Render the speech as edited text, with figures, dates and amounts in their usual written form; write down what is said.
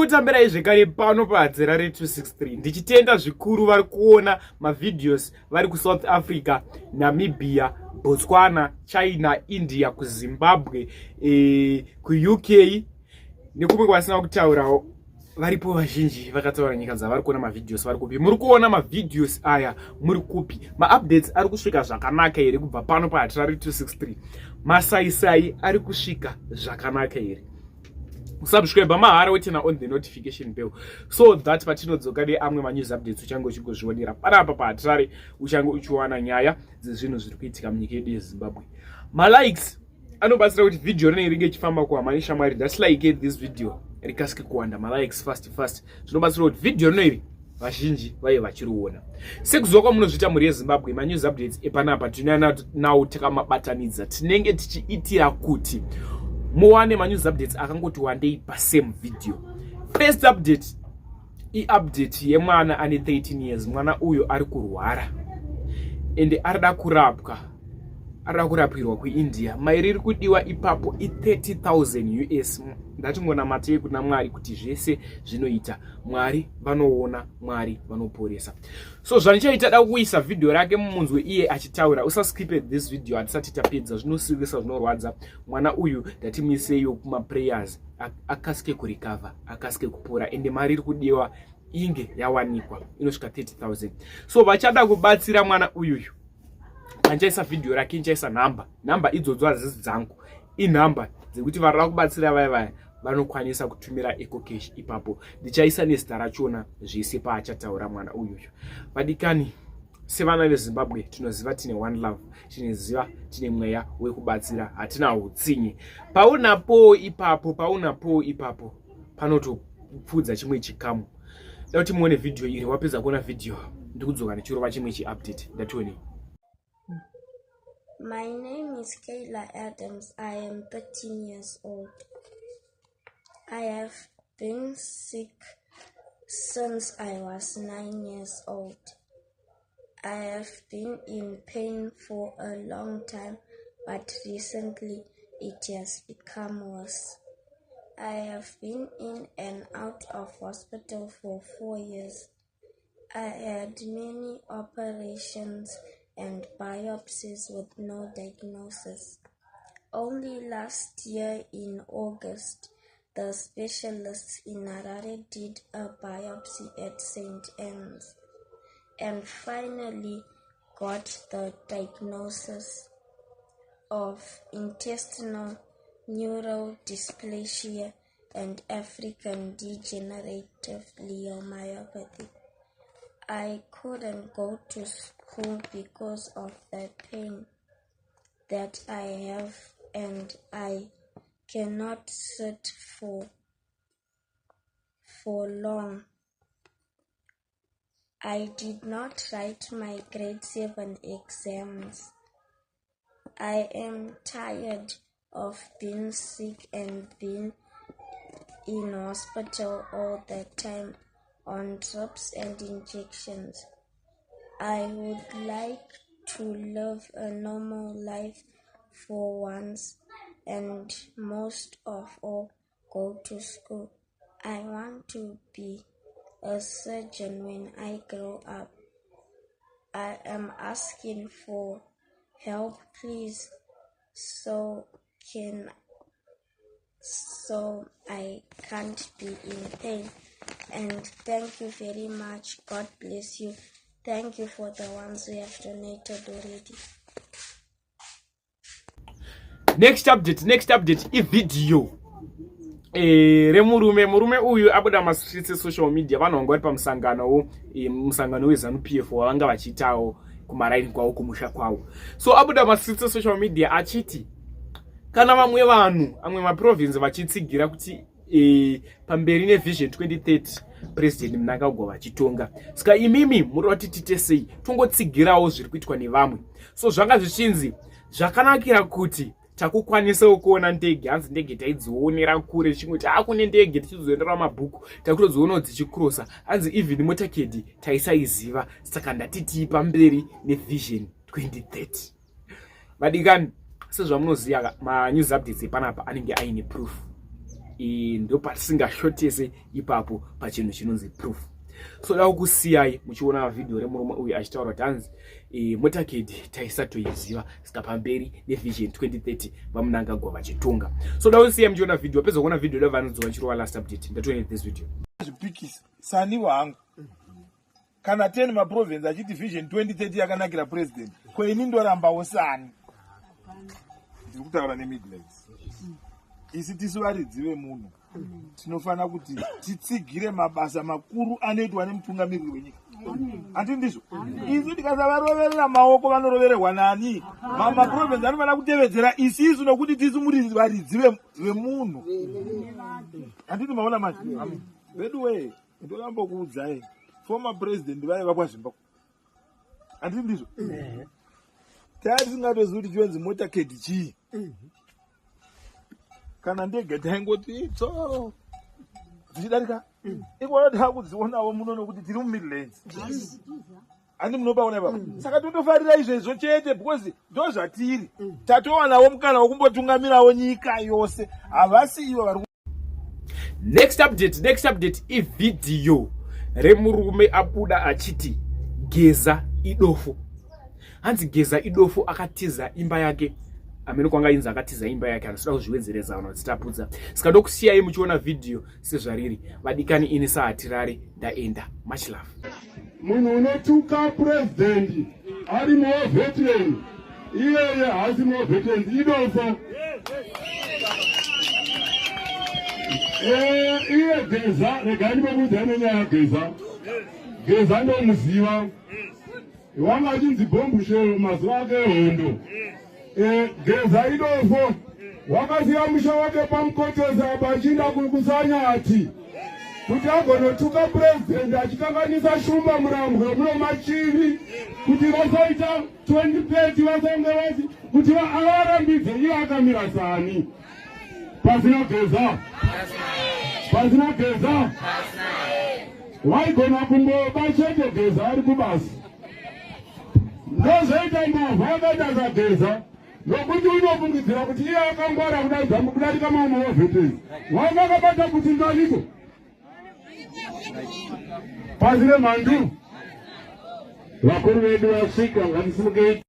kutambira zvekare pano paHadzira 263 ndichitenda zvikuru vari kuona mavideos vari kuSouth Africa, Namibia, Botswana, China, India, kuZimbabwe, kuUK nekumwe kwasina kutaurawo. Varipo vazhinji vakataura nyika dzavari kuona mavideos vari kupi. Muri kuona mavideos aya muri kupi? Maupdates ari kusvika zvakanaka here kubva pano paHadzira 263? Masaisai ari kusvika zvakanaka here? Subscribe mahara wetena on the notification bell so that patinodzoka neamwe manews updates uchange uchingozvionera panapa paHadzira, uchange uchiwana nyaya dzezvinhu zviri kuitika munyika yedu yeZimbabwe. Malikes anobatsira kuti video rine ringe ichifamba kuhama neshamwari. Just like this video rikasike kuwanda malikes fast zvinobatsira kuti video rino iri vazhinji vaive vachiriona. Sekuziva kwamunozviita muri yeZimbabwe, manews updates epanapa tinouya nawo takamabatanidza. Tinenge tichiitira kuti muwane manews updates akangoti wandei pasame video. First update update yemwana ane 13 years. Mwana uyo ari kurwara ende arida kurapwa, arida kurapirwa kuIndia. Mari iri kudiwa ipapo $30,000 US. Ndatingona matei kuna Mwari kuti zvese zvinoita Mwari vanoona, Mwari vanoporesa. So zvanichaita da kuisa video rake mumunzwe iye achitaura. Usaskipe this video hatisati tapedza, zvinosivisa zvinorwadza. Mwana uyu ndatimuiseyo kuma prayers akasike kurecover, akasike kupora, ende mari iri kudiwa inge yawanikwa inosvika 30,000. So vachada kubatsira mwana uyuyu, panchaisa video rake nchaisa namba idzodzo hadzisi dzangu, inhamba dzekuti varida kubatsira vaya vanokwanisa kutumira EcoCash ipapo. Ndichaisa nezita rachona zvese paachataura mwana uyuyu. Vadikani, sevana veZimbabwe tinoziva tine one love, tinoziva tine mweya wekubatsira, hatina utsinye. Paunapo ipapo panotopfudza chimwe chikamu. Da kuti muone video iri, wapedza kuona video ndikudzoka nechirova chimwe chiupdate. Ndatione. My name is Kayla Adams. I am 13 years old. I have been sick since I was 9 years old. I have been in pain for a long time, but recently it has become worse. I have been in and out of hospital for 4 years. I had many operations and biopsies with no diagnosis. Only last year in August, the specialists in Harare did a biopsy at St. Anne's and finally got the diagnosis of intestinal neurodysplasia and African degenerative leiomyopathy. I couldn't go to school because of the pain that I have, and I cannot sit for long. I did not write my grade 7 exams. I am tired of being sick and being in hospital all the time on drips and injections. I would like to live a normal life for once and most of all go to school. I want to be a surgeon when I grow up. I am asking for help, please, so I can't be in pain. And thank you very much. God bless you. Thank you for the ones who have donated already. Next update ivideo murume uyu abuda masitsi social media. Vanhu vanga vari pamusangano weZANU-PF wavanga vachiitawo kumaraini kwavo kumusha kwavo. So abuda masitsi social media achiti kana vamwe vanhu, amwe maprovince vachitsigira kuti pamberi nevision 2030 president Mnangagwa vachitonga. Saka imimi muri vatitite sei tongotsigirawo zviri kuitwa nevamwe. So zvanga zvichinzi zvakanakira kuti takukwanisa kuona ndege, hanzi ndege taidzionera kure chingoti kune ndege tichizoendera mabhuku takutodziona dzichikrosa, hanzi even motakedi taisaiziva. Saka ndatiti pamberi nevision 2030. Vadikani, sezvamunoziva manews updates panapa anenge aine proof. ndo patisingashotese ipapo pachinhu chinonzi proof. So da kusiyai muchiona video remurume uyu achitaura kuti hanzi Motorcade taisatoiziva saka pamberi nevision 2030 vamunangagwa vachitunga. So da kusiyai muchiona video pedza kuona video levanonzwa chirova last update ndatoenda this video zvipikisa sani wangu kana 10 maprovince achiti vision 2030 yakanakira president kweni ndorambawo sani ndiri kutaura nemidlands. Isi tisu varidzive munhu tinofana kuti titsigire mabasa makuru anoitwa nemutungamiriri wenyika. Ati ndizvo isi tikasavaroverera maoko vanorovererwa nani. Maprovince anofana kutevedzera isisu nokuti tisu muri varidzive vemunhu. Anditi maona manje vedu we ndorambokuudzai former president vaiva kwaZimbabwe. Anditi ndizvo tayari tisingatozivi kuti chionzi Motorcade chii. Kana ndege taingoti tsoro tichidarika ikona takudzionawo muno nokuti tiri mumidlands. Ani munobaona baba saka totofarira izvezvo chete because ndo zvatiri tatowanawo mukana wokumbotungamirawo nyika yose havasi ivo vari. Next update ividhiyo remurume abuda achiti geza idofo. Hanzi geza idofo akatiza imba yake amene kwanga inza akatiza imba yake anoda kuzviwedzereza vanhu vachitapudza. Saka ndokusiyai muchiona video sezvariri vadikani ini saatirare ndaenda. Much love. Munhu unotuka president ari more veteran iyeye haasi more veterans idofo. Iye geza regani vamudzane nyaya geza ndomuziva wanga achinzi bhombushe mazuva ake ehondo. Geza idofo wakasiya musha wake pamukotoza apa achinda kusanyati kuti agonotuka president achikanganisa shumba murambwe muno machivi kuti vasaita 2030 vasange vasi kuti avarambidze iye akamira sani pasina geza waigona kumboba chete geza ari kubasi ndozoita mbavha akaita sageza nokuti unofungidzira kuti iye akangwara kudarika mamwe wavhetezi wanga akabata kuti ndaniko pasi remhandu vakuru vedu vasvika ngatisimukei.